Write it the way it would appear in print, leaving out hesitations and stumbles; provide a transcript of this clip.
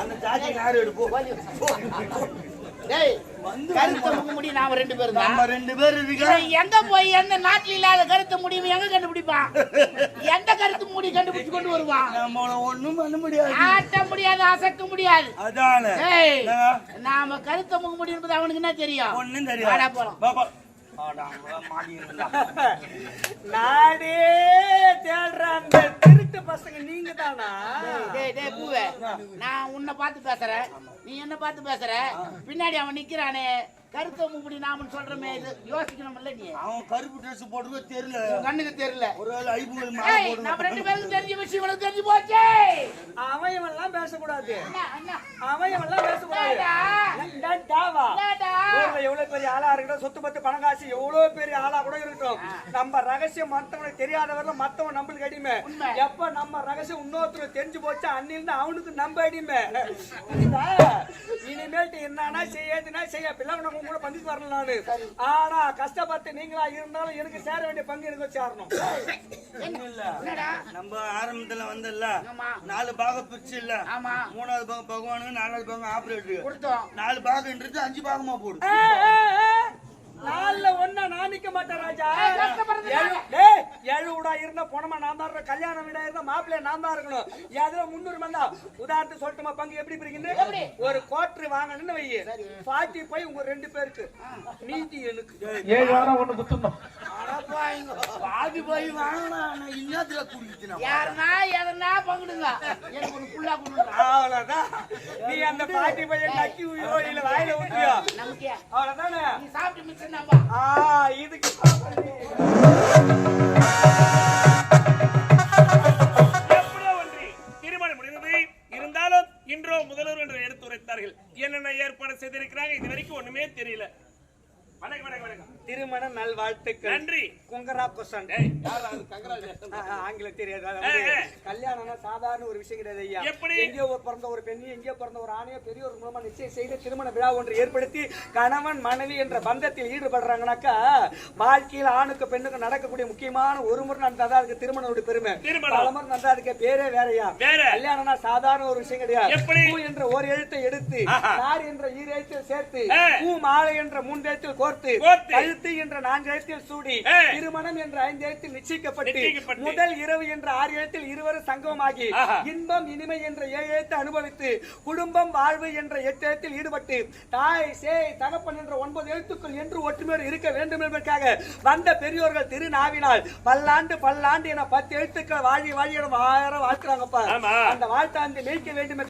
அந்த ஜாதி யாரு எடுப்போம் கருத்து முடி நாம ரெண்டு பேரும் தான். நம்ம ரெண்டு பேரும் இருக்கோம். எங்க போய் எந்த நாட்டுல இல்லாத கருத்து முடிவு எங்க கண்டுபிடிப்பான்? எந்த கருத்து முடி கண்டுபிடிச்சு கொண்டு வருவான்? நம்மள ஒண்ணும் பண்ண முடியாது, ஆட்ட முடியாது, அசைக்க முடியாது. அதானே நாம கருத்து முக முடி என்பது அவனுக்கு என்ன தெரியும்? ஒண்ணும் தெரியாது. போலாம். நாடே தேடுற அந்த திருட்டு பசங்க நீங்க தானா? பூவே, நான் உன்னை பார்த்து பேசுறேன், நீ என்ன பார்த்து பேசுற. பின்னாடி அவன் நிக்கிறானே கருத்த முடி நாம சொல்றமே, இது யோசிக்கணும் இல்ல? நீ அவன் கருப்பு ட்ரெஸ் போடுறது தெரியல, கண்ணுக்கு தெரியல. ஒரு ஐபுகள் நம்ம ரெண்டு பேரும் தெரிஞ்ச விஷயம் உனக்கு தெரிஞ்சு போச்சு. அவன் எல்லாம் பேசக்கூடாது, அண்ணா அவன் எல்லாம் பேசக்கூடாது. எவ்வளவு பெரிய ஆளா இருக்கட்டும், சொத்து பத்து பணம் காசு எவ்வளவு பெரிய ஆளா கூட இருக்கட்டும், நம்ம ரகசியம் மத்தவனுக்கு தெரியாதவர்கள் மத்தவன் நம்மளுக்கு அடிமை. எப்ப நம்ம ரகசியம் இன்னொருத்தர் தெரிஞ்சு போச்சு அன்னிலிருந்து அவனுக்கு நம்ம அடிமை. இனிமேல் என்னன்னா செய்யதுன்னா செய்ய பிள்ளை நம்ம கூட பந்திக்கு வரல நானு. ஆனா கஷ்டப்பட்டு நீங்களா இருந்தாலும் எனக்கு சேர வேண்டிய பங்கு எனக்கு சேரணும். நம்ம ஆரம்பத்துல வந்தல்ல 4 பாகம் பிரிச்சு இல்ல, 3வது பாகம் பகவானுக்கு, 4வது பாகம் ஆபரேட்டருக்கு 4 பாகம்ன்றது 5 பாகமா போடு. 4ல 1 நான் நிக்க மாட்டேன் ராஜா. 7 வீடா இருந்தா போனமா நான் தான் இருக்கணும், கல்யாண வீடா இருந்தா மாப்பிள்ளை நான் தான் இருக்கணும். அதுல 300 மந்தா உதாரணத்துக்கு சொல்லட்டுமா பங்கு எப்படி பிரிக்குது? ஒரு கோட்டர் வாங்கணும்னு வை, 40 போய் உங்க 2 பேருக்கு, மீதி எனக்கு 7 வாரம் ஒண்ணு குத்துறோம். பாதி போய் வாங்கலாம், இன்னத்துல குடிக்கணும். யாருன்னா எதனா பங்குடுங்க, எனக்கு ஒரு புல்லா கொடுங்க. அவ்வளவுதான். நீ அந்த 40 போய் நக்கி உயிரோ இல்ல வாயில ஊத்தியோ நமக்கு அவ்வளவுதானே. நீ சாப்பிட்டு மிச்சம் இதுக்கு திருமணம் முடிந்தது. இருந்தாலும் இன்றோ முதல்வர் என்று எடுத்துரைத்தார்கள். என்னென்ன ஏற்பாடு செய்திருக்கிறாங்க இதுவரைக்கும் ஒண்ணுமே தெரியல. திருமண நல்வாழ்த்துக்கள். நன்றி. குங்கராகுசன். ஆங்கிலம் தெரியாது. கல்யாணம்னா சாதாரண ஒரு விஷயம் கிடையாது ஐயா. எங்கேயோ பிறந்த ஒரு பெண்ணு, எங்கேயோ பிறந்த ஒரு ஆணையோ பெரியோர் மூலமா நிச்சயம் செய்து திருமண விழா ஒன்று ஏற்படுத்தி கணவன் மனைவி என்ற பந்தத்தில் ஈடுபடுறாங்கனாக்கா வாழ்க்கையில் ஆணுக்கு பெண்ணுக்கு நடக்கக்கூடிய முக்கியமான ஒரு முறை நடந்தாதான் அதுக்கு திருமணோட பெருமை. பலமுறை நடந்தா அதுக்கு பேரே வேறையா. கல்யாணம்னா சாதாரண ஒரு விஷயம் கிடையாது. பூ என்ற ஒரு எழுத்தை எடுத்து நார் என்ற 2 எழுத்தில் சேர்த்து பூ மாலை என்ற 3 எழுத்தில் கோர்த்து கழுத்து என்ற 4 எழுத்தில் சூடி திருமணம் என்ற 5 எழுத்தில் நிச்சயிக்கப்பட்டு முதல் இரவு என்ற 6 எழுத்தில் இருவரும் சங்கமமாகி இன்பம் இனிமை என்ற 7 எழுத்து அனுபவித்து குடும்பம் வாழ்வு என்ற 8 எழுத்தில் ஈடுபட்டு தாய் சேய் தகப்பன் என்ற 9 எழுத்துக்கள் என்று ஒற்றுமையோடு இருக்க வேண்டும் என்பதற்காக வந்த பெரியோர்கள் திருநாவினால் பல்லாண்டு பல்லாண்டு என 10 எழுத்துக்கள் வாழி வாழி வாழ வாழ்க்கிறாங்கப்பா. அந்த வாழ்த்தாந்து மேய்க்க வேண்டும்.